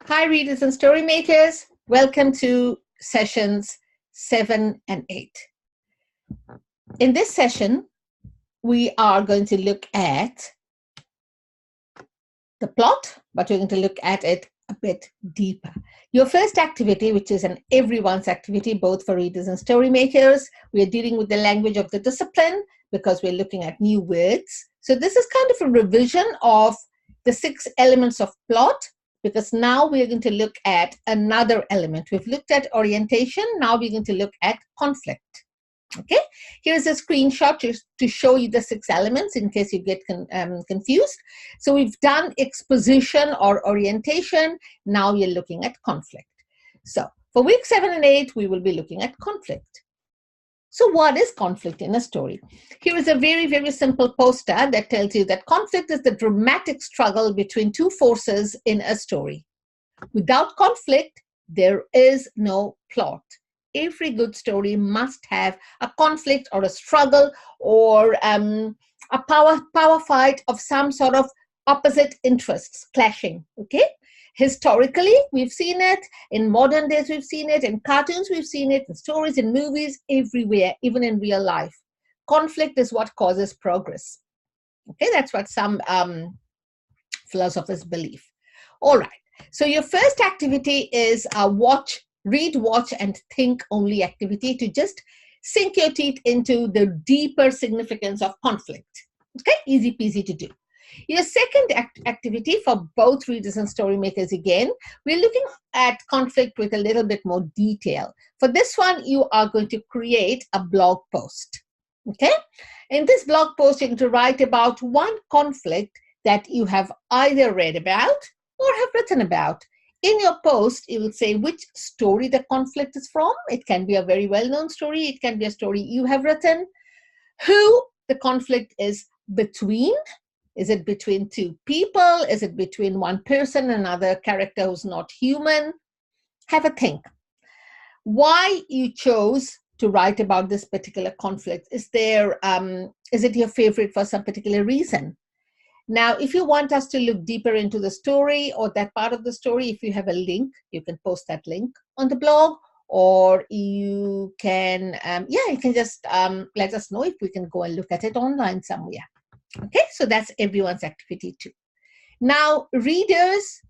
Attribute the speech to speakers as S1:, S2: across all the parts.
S1: Hi, readers and Storymakers. Welcome to sessions 7 and 8. In this session, we are going to look at the plot, but we're going to look at it a bit deeper. Your first activity, which is an everyone's activity, both for readers and Storymakers, we are dealing with the language of the discipline because we're looking at new words. So this is kind of a revision of the 6 elements of plot, because now we're going to look at another element. We've looked at orientation. Now we're going to look at conflict. Okay, here's a screenshot to show you the 6 elements in case you get confused. So we've done exposition or orientation. Now we're looking at conflict. So for week 7 and 8, we will be looking at conflict. So what is conflict in a story? Here is a very, very simple poster that tells you that conflict is the dramatic struggle between 2 forces in a story. Without conflict, there is no plot. Every good story must have a conflict or a struggle or a power fight of some sort of opposite interests clashing, okay? Historically, we've seen it. In modern days, we've seen it. In cartoons, we've seen it. In stories, in movies, everywhere, even in real life. Conflict is what causes progress. Okay, that's what some philosophers believe. All right. So your first activity is a read, watch, and think only activity to just sink your teeth into the deeper significance of conflict. Okay, easy peasy to do. Your second activity for both readers and Storymakers, again, we're looking at conflict with a little bit more detail. For this one, you are going to create a blog post. Okay? In this blog post, you're going to write about one conflict that you have either read about or have written about. In your post, you will say which story the conflict is from. It can be a very well-known story. It can be a story you have written. Who the conflict is between. Is it between 2 people? Is it between one person and another character who's not human? Have a think. Why you chose to write about this particular conflict? Is it your favorite for some particular reason? Now, if you want us to look deeper into the story or that part of the story, if you have a link, you can post that link on the blog, or you can, you can just let us know if we can go and look at it online somewhere. Okay, so that's everyone's activity too. Now, readers,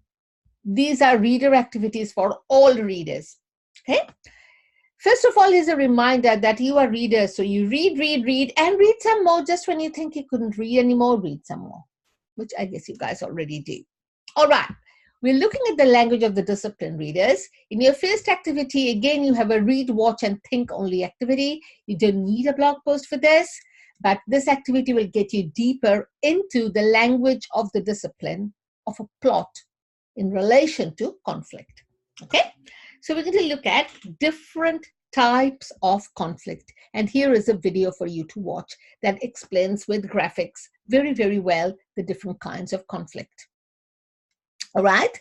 S1: these are reader activities for all readers. Okay. First of all, is a reminder that you are readers. So you read, and read some more. Just when you think you couldn't read anymore, read some more, which I guess you guys already do. All right. We're looking at the language of the discipline, readers. In your first activity, again, you have a read, watch, and think only activity. You don't need a blog post for this. But this activity will get you deeper into the language of the discipline of a plot in relation to conflict. Okay, so we're going to look at different types of conflict. And here is a video for you to watch that explains with graphics very, very well the different kinds of conflict. All right.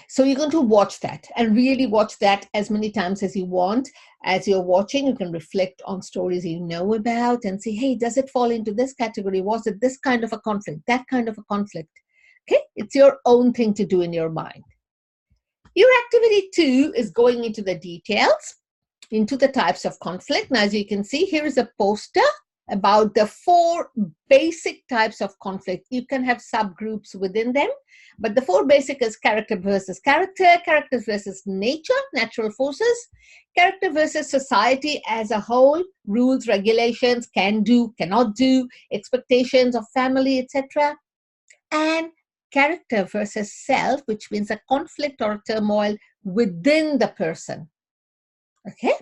S1: So you're going to watch that and really watch that as many times as you want. As you're watching, you can reflect on stories you know about and say, hey, does it fall into this category? Was it this kind of a conflict, that kind of a conflict? Okay, it's your own thing to do in your mind. Your activity 2 is going into the details, into the types of conflict. Now, as you can see, here is a poster about the 4 basic types of conflict. You can have subgroups within them, but the 4 basic is character versus character, characters versus nature, natural forces, character versus society as a whole, rules, regulations, can do, cannot do, expectations of family, etc. And character versus self, which means a conflict or a turmoil within the person. Okay,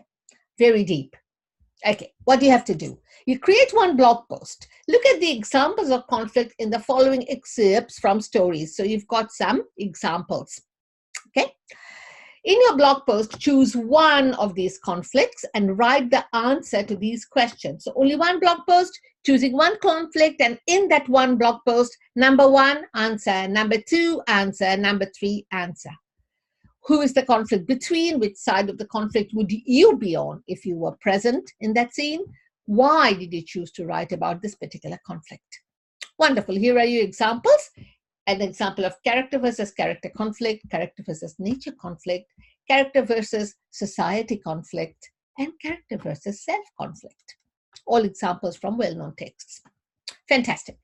S1: very deep. Okay, what do you have to do? You create one blog post. Look at the examples of conflict in the following excerpts from stories. So you've got some examples. Okay. In your blog post, choose one of these conflicts and write the answer to these questions. So only one blog post, choosing one conflict, and in that one blog post, number 1, answer, number 2, answer, number 3, answer. Who is the conflict between? Which side of the conflict would you be on if you were present in that scene? Why did you choose to write about this particular conflict? Wonderful. Here are your examples. An example of character versus character conflict, character versus nature conflict, character versus society conflict, and character versus self conflict. All examples from well-known texts. Fantastic.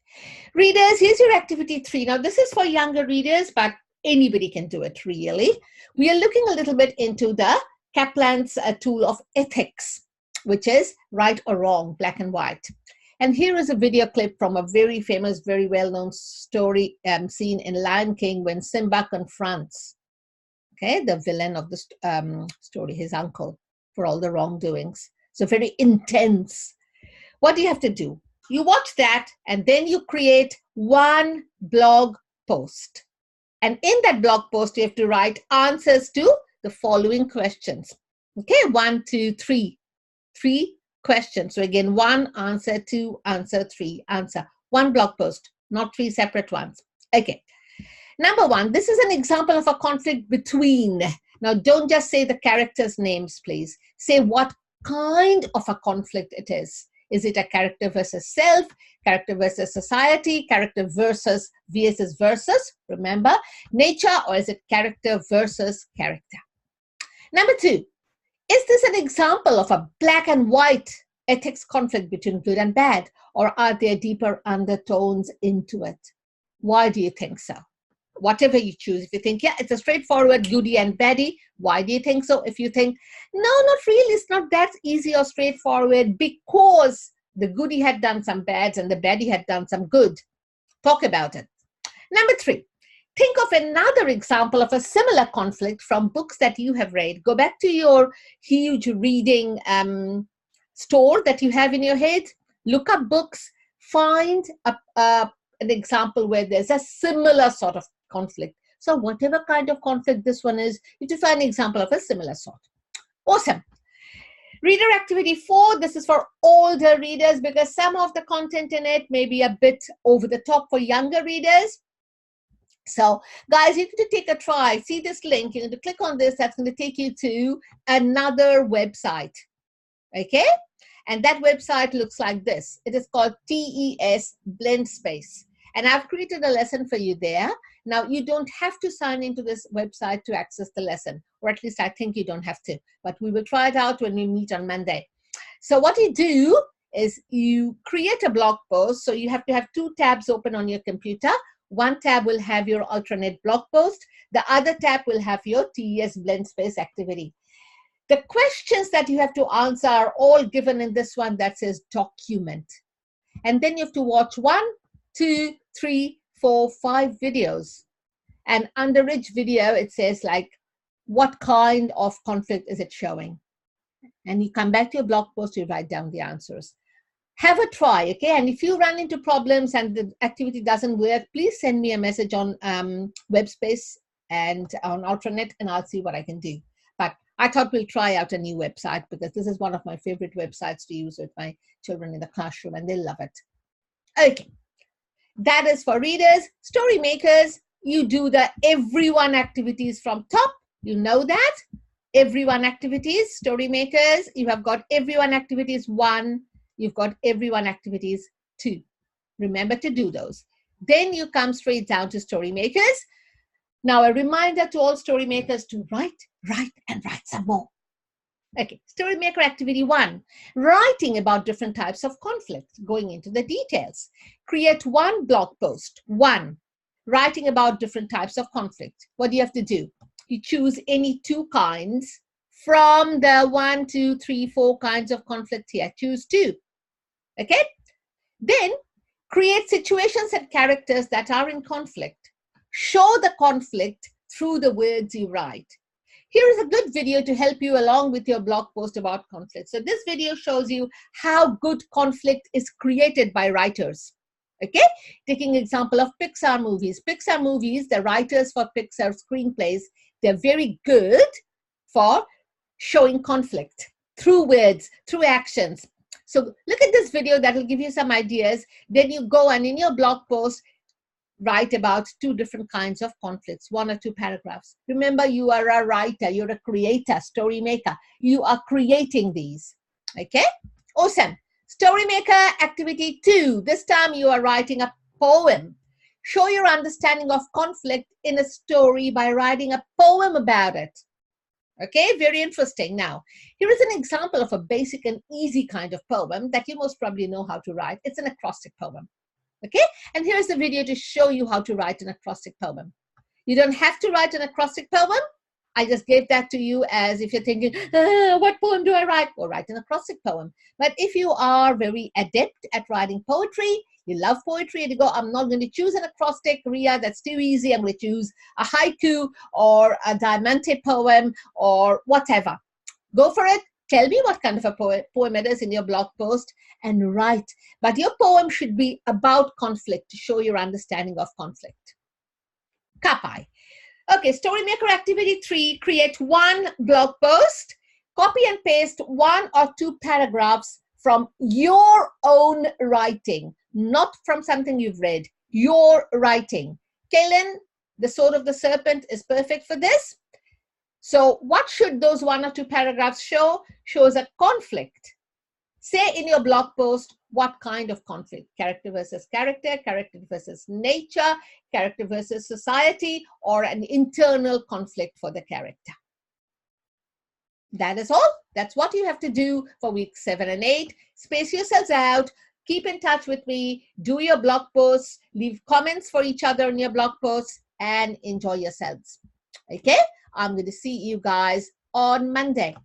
S1: Readers, here's your activity 3. Now, this is for younger readers, but anybody can do it, really. We are looking a little bit into the Kaplan's tool of ethics, which is right or wrong, black and white. And here is a video clip from a very famous, very well-known story scene in Lion King when Simba confronts, the villain of the story, his uncle, for all the wrongdoings. So very intense. What do you have to do? You watch that, and then you create one blog post. And in that blog post, you have to write answers to the following questions. Okay, 1, 2, 3. 3 questions. So again, 1 answer, 2 answer, 3 answer. One blog post, not 3 separate ones. Okay. Number 1, this is an example of a conflict between. Now, don't just say the characters' names, please. Say what kind of a conflict it is. Is it a character versus self, character versus society, character versus versus, remember, nature, or is it character versus character? Number 2, is this an example of a black and white ethics conflict between good and bad, or are there deeper undertones into it? Why do you think so? Whatever you choose. If you think, yeah, it's a straightforward goody and baddie, why do you think so? If you think, no, not really, it's not that easy or straightforward because the goody had done some bads and the baddie had done some good. Talk about it. Number 3, think of another example of a similar conflict from books that you have read. Go back to your huge reading store that you have in your head. Look up books. Find an example where there's a similar sort of conflict. So whatever kind of conflict this one is, you have to find an example of a similar sort. Awesome. Reader activity 4, this is for older readers because some of the content in it may be a bit over the top for younger readers. So guys, you need to take a try. See this link, you need to click on this. That's going to take you to another website. Okay? And that website looks like this. It is called TES Blend Space. And I've created a lesson for you there. Now, you don't have to sign into this website to access the lesson, or at least I think you don't have to, but we will try it out when we meet on Monday. So what you do is you create a blog post. So you have to have 2 tabs open on your computer. One tab will have your alternate blog post. The other tab will have your TES Blend Space activity. The questions that you have to answer are all given in this one that says document. And then you have to watch 1, 2, 3, 4, 5 videos. And under each video, it says like, what kind of conflict is it showing? And you come back to your blog post, you write down the answers. Have a try, okay? And if you run into problems and the activity doesn't work, please send me a message on WebSpace and on Alternet, and I'll see what I can do. But I thought we'll try out a new website because this is one of my favorite websites to use with my children in the classroom, and they love it. Okay. That is for readers. Storymakers, you do the everyone activities from top. You know that. Everyone activities. Storymakers, you have got everyone activities 1. You've got everyone activities 2. Remember to do those. Then you come straight down to Storymakers. Now, a reminder to all Storymakers to write, and write some more. Okay, Storymaker activity 1, writing about different types of conflict, going into the details. Create 1 blog post, 1, writing about different types of conflict. What do you have to do? You choose any 2 kinds from the 1, 2, 3, 4 kinds of conflict here. Choose 2. Okay? Then create situations and characters that are in conflict. Show the conflict through the words you write. Here is a good video to help you along with your blog post about conflict. So this video shows you how good conflict is created by writers. Okay? Taking example of Pixar movies. Pixar movies, the writers for Pixar screenplays, they're very good for showing conflict through words, through actions. So look at this video that will give you some ideas. Then you go and in your blog post, write about 2 different kinds of conflicts, 1 or 2 paragraphs. Remember, you are a writer, you're a creator, story maker. You are creating these. Okay? Awesome. Story maker activity 2. This time you are writing a poem. Show your understanding of conflict in a story by writing a poem about it. Okay, very interesting. Now, here is an example of a basic and easy kind of poem that you most probably know how to write. It's an acrostic poem. Okay, and here's the video to show you how to write an acrostic poem. You don't have to write an acrostic poem. I just gave that to you as if you're thinking, what poem do I write? Or write an acrostic poem. But if you are very adept at writing poetry, you love poetry, and you go, I'm not going to choose an acrostic, Ria, that's too easy. I'm going to choose a haiku or a diamante poem or whatever. Go for it. Tell me what kind of a poem it is in your blog post and write. But your poem should be about conflict to show your understanding of conflict. Kapai. Okay, Storymaker activity 3, create one blog post, copy and paste 1 or 2 paragraphs from your own writing, not from something you've read, your writing. Kaylin, The Sword of the Serpent is perfect for this. So what should those 1 or 2 paragraphs show? Shows a conflict. Say in your blog post, what kind of conflict? Character versus character, character versus nature, character versus society, or an internal conflict for the character. That is all. That's what you have to do for weeks 7 and 8. Space yourselves out. Keep in touch with me. Do your blog posts. Leave comments for each other in your blog posts and enjoy yourselves. Okay? I'm going to see you guys on Monday.